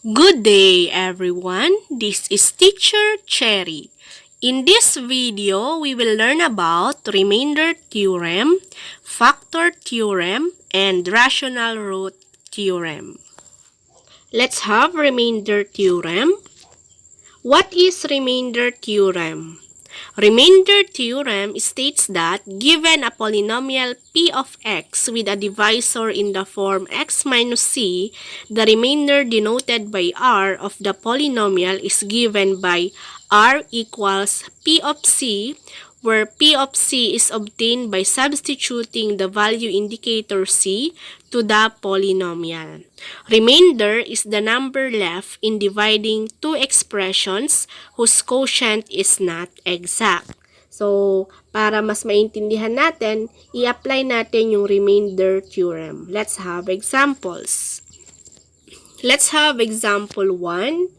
Good day, everyone. This is Teacher Cherry. In this video, we will learn about remainder theorem, factor theorem, and rational root theorem. Let's have remainder theorem. What is remainder theorem? Remainder theorem states that given a polynomial p of x with a divisor in the form x minus c, the remainder denoted by r of the polynomial is given by r equals p of c, where p of c is obtained by substituting the value indicator c to the polynomial. Remainder is the number left in dividing two expressions whose quotient is not exact. So, para mas maintindihan natin, i-apply natin yung remainder theorem. Let's have examples. Let's have example 1.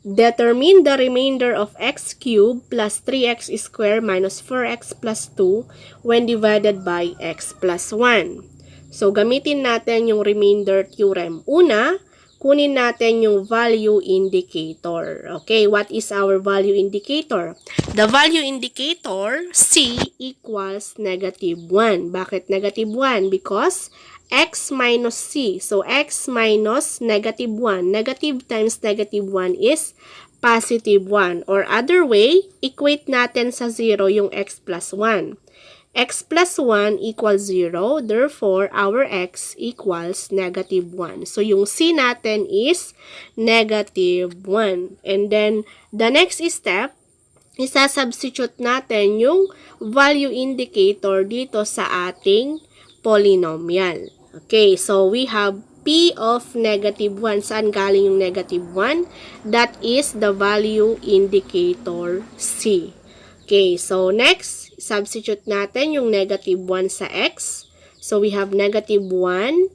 Determine the remainder of x cubed plus 3x squared minus 4x plus 2 when divided by x plus 1. So, gamitin natin yung remainder theorem. Una, kunin natin yung value indicator. Okay, what is our value indicator? The value indicator, c equals negative 1. Bakit negative 1? Because x minus c. So, x minus negative 1. Negative times negative 1 is positive 1. Or other way, equate natin sa 0 yung x plus 1. X plus 1 equals 0. Therefore, our x equals negative 1. So, yung c natin is negative 1. And then, the next step, isa-substitute natin yung value indicator dito sa ating polynomial. Okay, so we have p of negative 1. Saan galing yung negative 1? That is the value indicator c. Okay, so next, substitute natin yung negative 1 sa x. So we have negative 1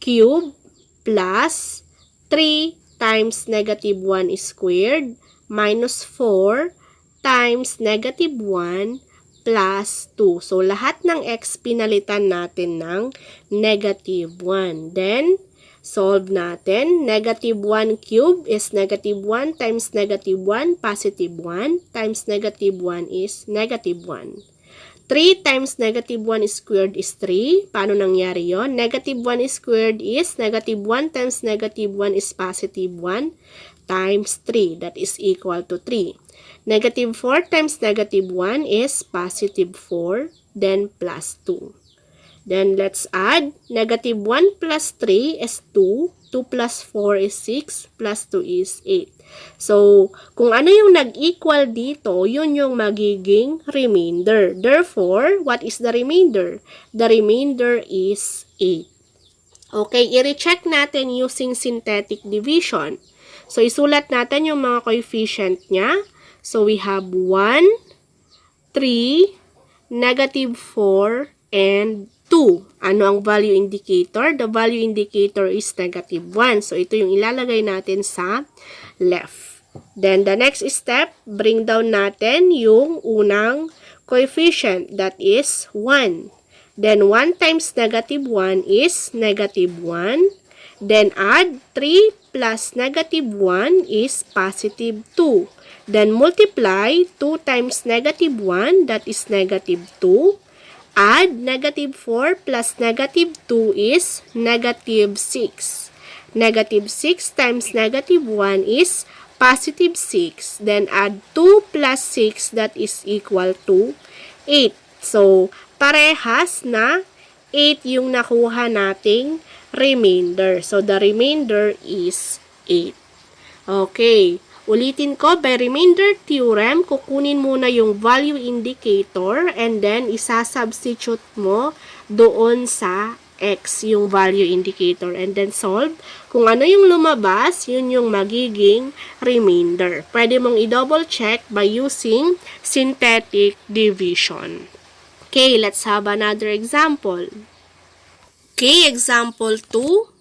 cube plus 3 times negative 1 squared minus 4 times negative 1 plus 2. So, lahat ng x pinalitan natin ng negative 1. Then, solve natin. Negative 1 cube is negative 1 times negative 1, positive 1, times negative 1 is negative 1. 3 times negative 1 squared is 3. Paano nangyari yon? Negative 1 squared is negative 1 times negative 1 is positive 1 times 3. That is equal to 3. Negative 4 times negative 1 is positive 4, then plus 2. Then let's add. Negative 1 plus 3 is 2. 2 plus 4 is 6, plus 2 is 8. So, kung ano yung nag-equal dito, yun yung magiging remainder. Therefore, what is the remainder? The remainder is 8. Okay, i-recheck natin using synthetic division. So, isulat natin yung mga coefficient niya. So, we have 1, 3, negative 4, and 2. Ano ang value indicator? The value indicator is negative 1. So, ito yung ilalagay natin sa left. Then, the next step, bring down natin yung unang coefficient. That is 1. Then, 1 times negative 1 is negative 1. Then, add 3 plus negative 1 is positive 2. Then, multiply 2 times negative 1, that is negative 2. Add negative 4 plus negative 2 is negative 6. Negative 6 times negative 1 is positive 6. Then, add 2 plus 6, that is equal to 8. So, parehas na 8 yung nakuha nating remainder. So, the remainder is 8. Okay. Ulitin ko, by remainder theorem, kukunin muna yung value indicator and then isa-substitute mo doon sa x yung value indicator and then solve. Kung ano yung lumabas, yun yung magiging remainder. Pwede mong i-double check by using synthetic division. Okay, let's have another example. Okay, example 2.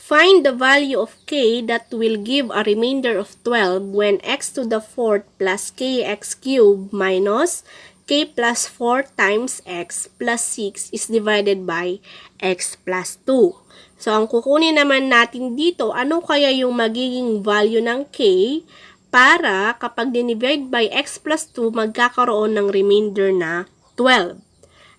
Find the value of k that will give a remainder of 12 when x to the 4th plus kx cubed minus k plus 4 times x plus 6 is divided by x plus 2. So, ang kukunin naman natin dito, ano kaya yung magiging value ng k para kapag dinivide by x plus 2, magkakaroon ng remainder na 12.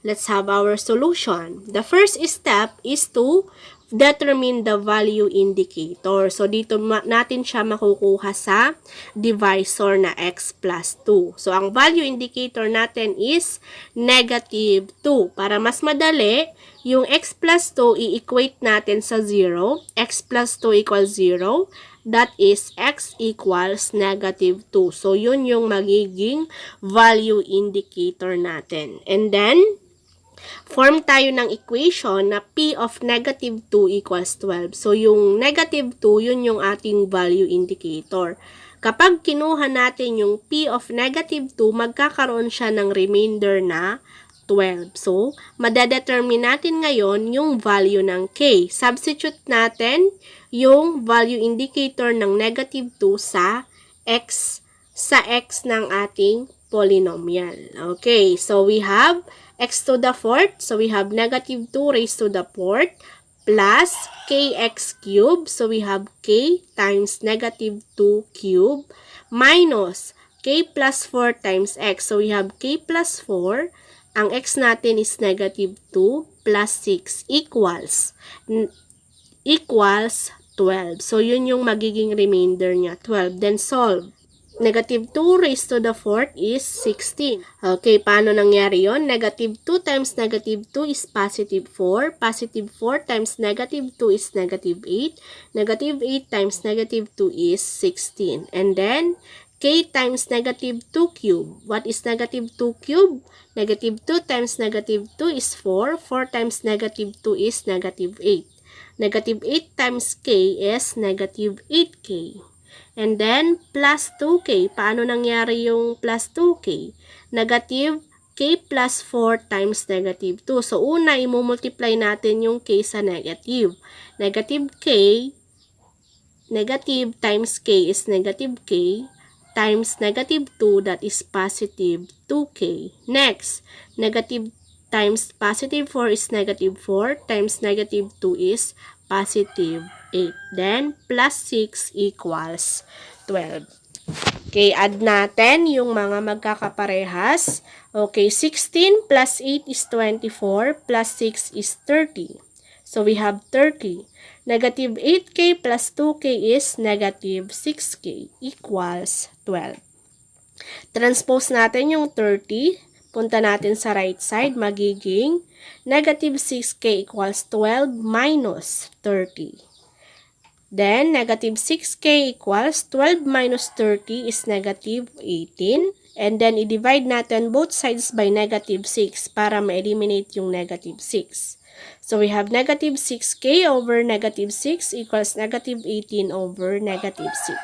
Let's have our solution. The first step is to determine the value indicator. So, dito natin siya makukuha sa divisor na x plus 2. So, ang value indicator natin is negative 2. Para mas madali, yung x plus 2 i-equate natin sa 0. X plus 2 equals 0. That is, x equals negative 2. So, yun yung magiging value indicator natin. And then, form tayo ng equation na p of negative 2 equals 12. So, yung negative 2, yun yung ating value indicator. Kapag kinuha natin yung p of negative 2, magkakaroon siya ng remainder na 12. So, madadetermine natin ngayon yung value ng k. Substitute natin yung value indicator ng negative 2 sa x ng ating polynomial. Okay, so we have x to the fourth. So, we have negative 2 raised to the fourth plus kx cubed. So, we have k times negative 2 cubed minus k plus 4 times x. So, we have k plus 4. Ang x natin is negative 2 plus 6 equals 12. So, yun yung magiging remainder niya, 12. Then, solve. Negative 2 raised to the fourth is 16. Okay, paano nangyari yon? Negative 2 times negative 2 is positive 4. Positive 4 times negative 2 is negative 8. Negative 8 times negative 2 is 16. And then, k times negative 2 cube. What is negative 2 cube? Negative 2 times negative 2 is 4. 4 times negative 2 is negative 8. Negative 8 times k is negative 8k. And then, plus 2k. Paano nangyari yung plus 2k? Negative k plus 4 times negative 2. So, una, imumultiply natin yung k sa negative. Negative k, negative times k is negative k, times negative 2, that is positive 2k. Next, negative times positive 4 is negative 4, times negative 2 is positive 8. Then, plus 6 equals 12. Okay, add natin yung mga magkakaparehas. Okay, 16 plus 8 is 24, plus 6 is 30. So, we have 30. Negative 8k plus 2k is negative 6k equals 12. Transpose natin yung 30. Punta natin sa right side, magiging negative 6k equals 12 minus 30. Then, negative 6k equals 12 minus 30 is negative 18. And then, i-divide natin both sides by negative 6 para ma-eliminate yung negative 6. So, we have negative 6k over negative 6 equals negative 18 over negative 6.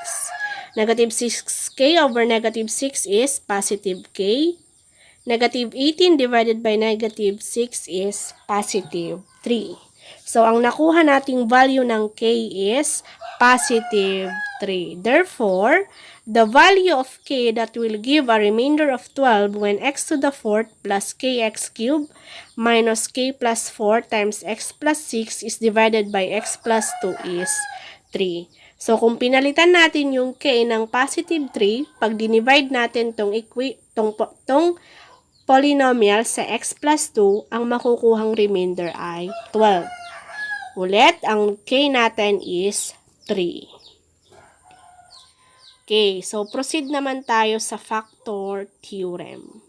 Negative 6k over negative 6 is positive k. Negative 18 divided by negative 6 is positive 3. So, ang nakuha nating value ng k is positive 3. Therefore, the value of k that will give a remainder of 12 when x to the fourth plus kx cubed minus k plus 4 times x plus 6 is divided by x plus 2 is 3. So, kung pinalitan natin yung k ng positive 3, pag dinivide natin tong polynomial sa x plus 2, ang makukuhang remainder ay 12. Ulit, ang k natin is 3. Okay, so proceed naman tayo sa factor theorem.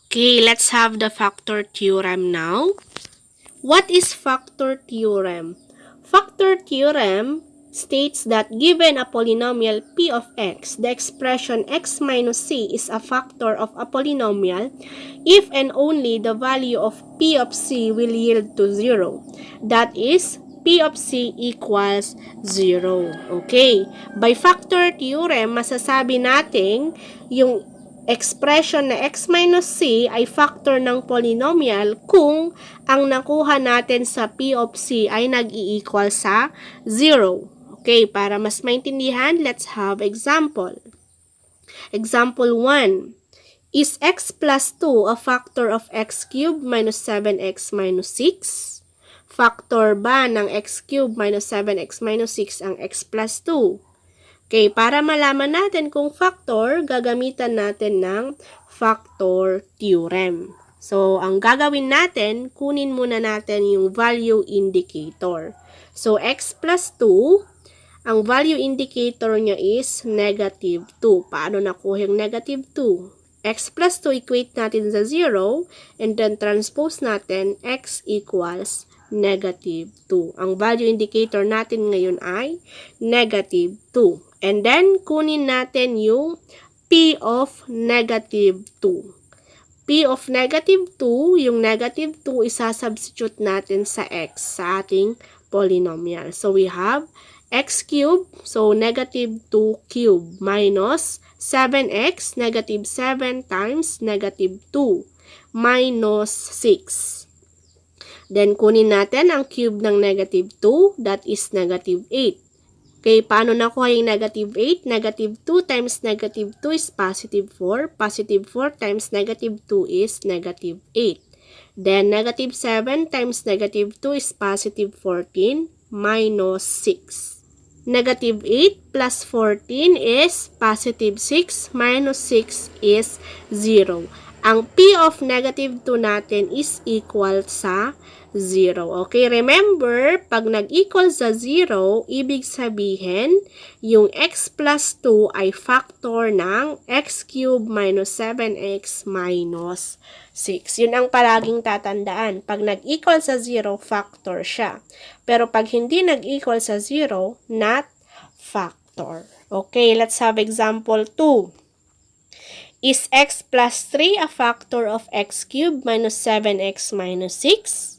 Okay, let's have the factor theorem now. What is factor theorem? Factor theorem states that given a polynomial p of x, the expression x minus c is a factor of a polynomial if and only the value of p of c will yield to 0. That is, p of c equals 0. Okay. By factor theorem, masasabi natin yung expression na x minus c ay factor ng polynomial kung ang nakuha natin sa p of c ay nag-i-equal sa 0. Okay, para mas maintindihan, let's have example. Example 1. Is x plus 2 a factor of x cubed minus 7x minus 6? factor ba ng x cubed minus 7x minus 6 ang x plus 2? Okay, para malaman natin kung factor, gagamitan natin ng factor theorem. So, ang gagawin natin, kunin muna natin yung value indicator. So, x plus 2, ang value indicator niya is negative 2. Paano nakuha yung negative 2? X plus 2 equate natin sa 0, and then transpose natin x equals negative 2. Ang value indicator natin ngayon ay negative 2. And then, kunin natin yung p of negative 2. P of negative 2, yung negative 2, isasubstitute natin sa x sa ating polynomial. So, we have x cubed, so negative 2 cubed, minus 7x, negative 7 times negative 2, minus 6. Then, kunin natin ang cube ng negative 2, that is negative 8. Okay, paano nakuha yung negative 8? Negative 2 times negative 2 is positive 4. Positive 4 times negative 2 is negative 8. Then, negative 7 times negative 2 is positive 14 minus 6. Negative 8 plus 14 is positive 6 minus 6 is 0. Ang P of negative 2 natin is equal sa 0. Okay, remember, pag nag-equal sa 0, ibig sabihin, yung x plus 2 ay factor ng x cubed minus 7x minus 6. Yun ang palaging tatandaan. Pag nag-equal sa 0, factor siya. Pero pag hindi nag-equal sa 0, not factor. Okay, let's have example 2. Is x plus 3 a factor of x cubed minus 7x minus 6?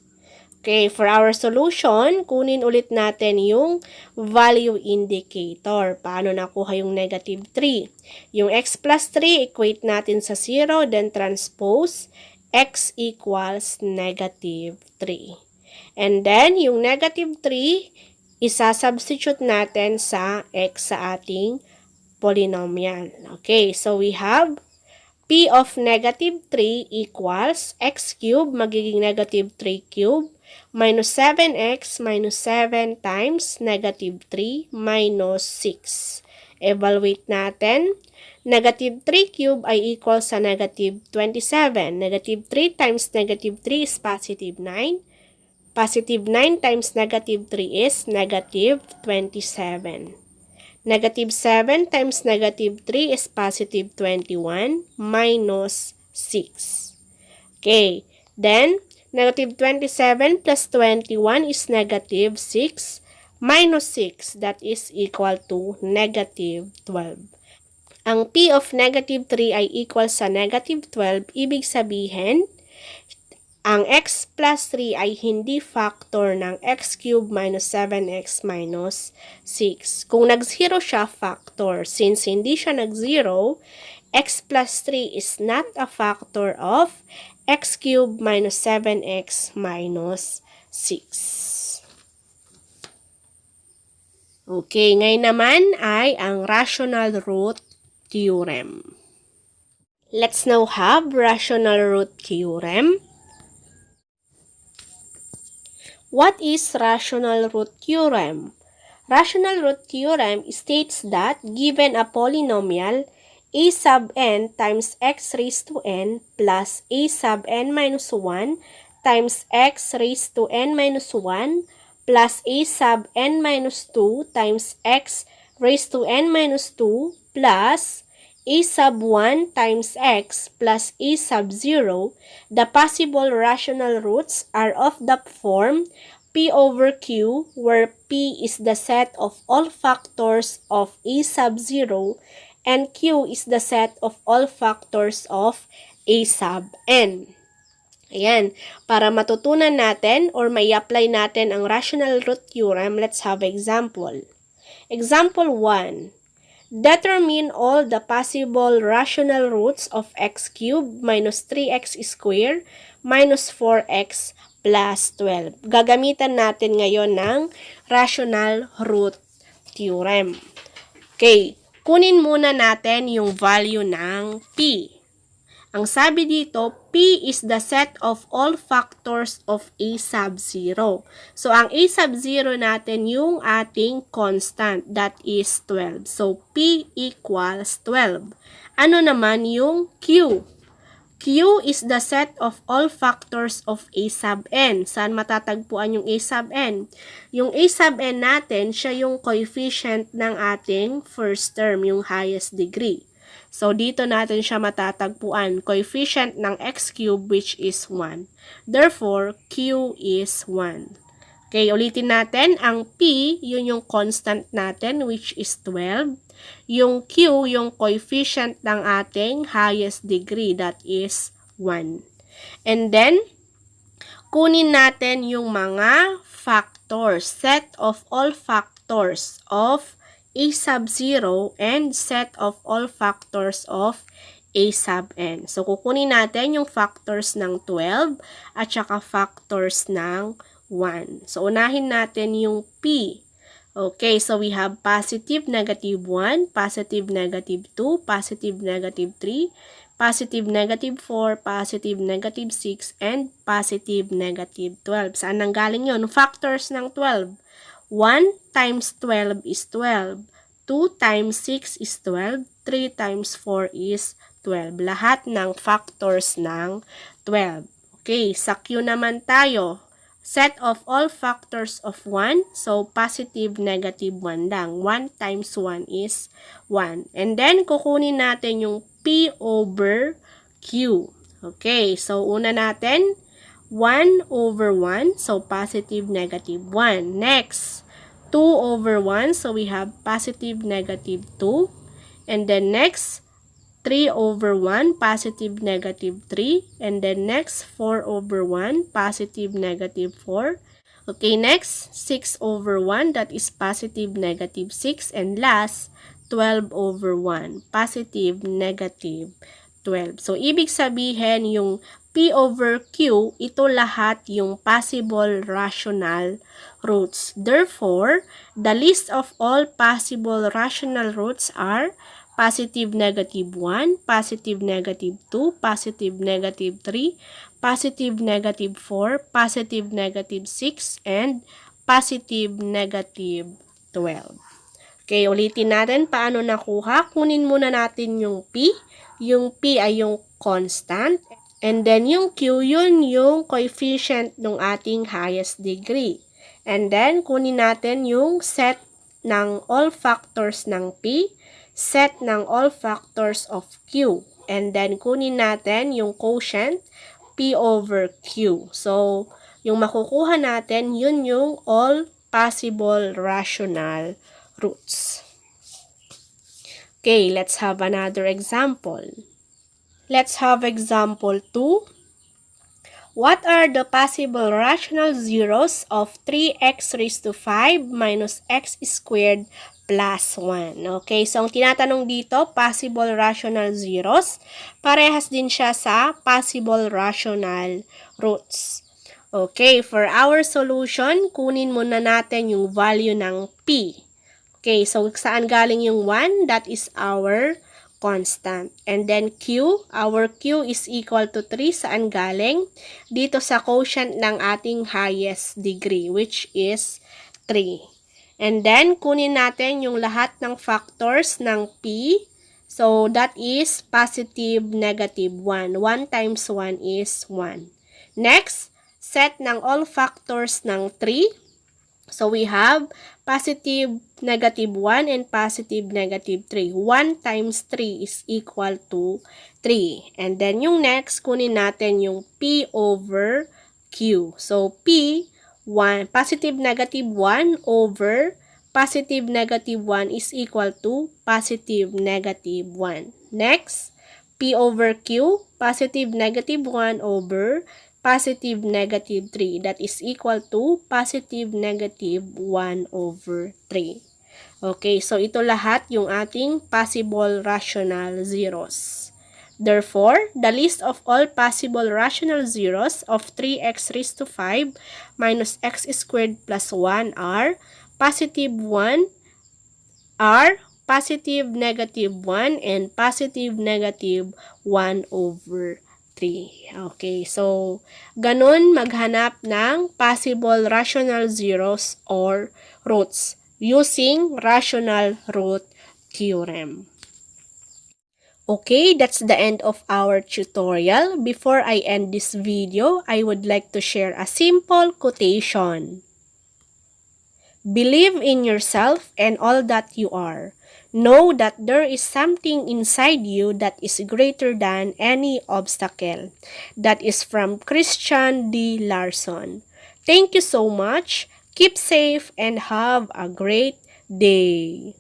Okay, for our solution, kunin ulit natin yung value indicator. Paano nakuha yung negative 3? Yung x plus 3, equate natin sa 0, then transpose x equals negative 3. And then, yung negative 3, isasubstitute natin sa x sa ating polynomial. Okay, so we have p of negative 3 equals x cubed, magiging negative 3 cubed, minus 7x minus 7 times negative 3 minus 6. Evaluate natin. Negative 3 cube ay equal sa negative 27. Negative 3 times negative 3 is positive 9. Positive 9 times negative 3 is negative 27. Negative 7 times negative 3 is positive 21 minus 6. Okay, then, negative 27 plus 21 is negative 6 minus 6, that is equal to negative 12. Ang P of negative 3 ay equal sa negative 12, ibig sabihin, ang x plus 3 ay hindi factor ng x cubed minus 7x minus 6. Kung nag-0 siya, factor. Since hindi siya nag-0, x plus 3 is not a factor of x cubed minus 7x minus 6. Okay, ngayon naman ay ang rational root theorem. Let's now have rational root theorem. What is rational root theorem? Rational root theorem states that given a polynomial a sub n times x raised to n plus a sub n minus 1 times x raised to n minus 1 plus a sub n minus 2 times x raised to n minus 2 plus a sub 1 times x plus a sub 0, the possible rational roots are of the form p over q, where p is the set of all factors of a sub 0 and q is the set of all factors of a sub n. Ayan, para matutunan natin or may apply natin ang rational root theorem, let's have example. Example 1. Determine all the possible rational roots of x cubed minus 3x squared minus 4x plus 12. Gagamitan natin ngayon ng rational root theorem. Okay, kunin muna natin yung value ng p. Ang sabi dito, p P is the set of all factors of A sub 0. So, ang A sub 0 natin yung ating constant, that is 12. So, P equals 12. Ano naman yung Q? Q is the set of all factors of A sub n. Saan matatagpuan yung A sub n? Yung A sub n natin, siya yung coefficient ng ating first term, yung highest degree. So, dito natin siya matatagpuan, coefficient ng x cube which is 1. Therefore, Q is 1. Okay, ulitin natin, ang P, yun yung constant natin which is 12. Yung Q, yung coefficient ng ating highest degree, that is 1. And then, kunin natin yung mga factors, set of all factors of A sub 0 and set of all factors of A sub n. So, kukunin natin yung factors ng 12 at saka factors ng 1. So, unahin natin yung P. Okay, so we have positive negative 1, positive negative 2, positive negative 3, positive negative 4, positive negative 6, and positive negative 12. Saan nanggaling yun? Factors ng 12. 1 times 12 is 12. 2 times 6 is 12. 3 times 4 is 12. Lahat ng factors ng 12. Okay, sa Q naman tayo. Set of all factors of 1. So, positive, negative 1 lang. 1 times 1 is 1. And then, kukunin natin yung P over Q. Okay, so una natin, 1 over 1. So, positive, negative 1. Next, 2 over 1. So, we have positive, negative 2. And then next, 3 over 1, positive, negative 3. And then next, 4 over 1, positive, negative 4. Okay, next, 6 over 1, that is positive, negative 6. And last, 12 over 1, positive, negative 12. So, ibig sabihin yung P over Q, ito lahat yung possible rational roots. Therefore, the list of all possible rational roots are positive, negative 1, positive, negative 2, positive, negative 3, positive, negative 4, positive, negative 6, and positive, negative 12. Okay, ulitin natin paano nakuha. Kunin muna natin yung P. Yung P ay yung constant. And then yung Q, yun yung coefficient ng ating highest degree. And then, kunin natin yung set ng all factors ng P, set ng all factors of Q. And then, kunin natin yung quotient, P over Q. So, yung makukuha natin, yun yung all possible rational roots. Okay, let's have another example. Let's have example 2. What are the possible rational zeros of 3x raised to 5 minus x squared plus 1? Okay, so ang tinatanong dito, possible rational zeros. Parehas din siya sa possible rational roots. Okay, for our solution, kunin muna natin yung value ng P. Okay, so saan galing yung 1? That is our constant. And then Q, our Q is equal to 3. Saan galing? Dito sa quotient ng ating highest degree, which is 3. And then, kunin natin yung lahat ng factors ng P. So, that is positive, negative 1. 1 times 1 is 1. Next, set ng all factors ng 3. So, we have positive, negative 1 and positive, negative 3. 1 times 3 is equal to 3. And then, yung next, kunin natin yung P over Q. So, P, 1, positive, negative 1 over positive, negative 1 is equal to positive, negative 1. Next, P over Q, positive, negative 1 over positive, negative 3. That is equal to positive, negative 1 over 3. Okay, so ito lahat yung ating possible rational zeros. Therefore, the list of all possible rational zeros of 3x raised to 5 minus x squared plus 1 are positive, negative 1, and positive, negative 1 over 3. Okay, so ganun maghanap ng possible rational zeros or roots using rational root theorem. Okay, that's the end of our tutorial. Before I end this video, I would like to share a simple quotation. Believe in yourself and all that you are. Know that there is something inside you that is greater than any obstacle. That is from Christian D. Larson. Thank you so much. Keep safe and have a great day.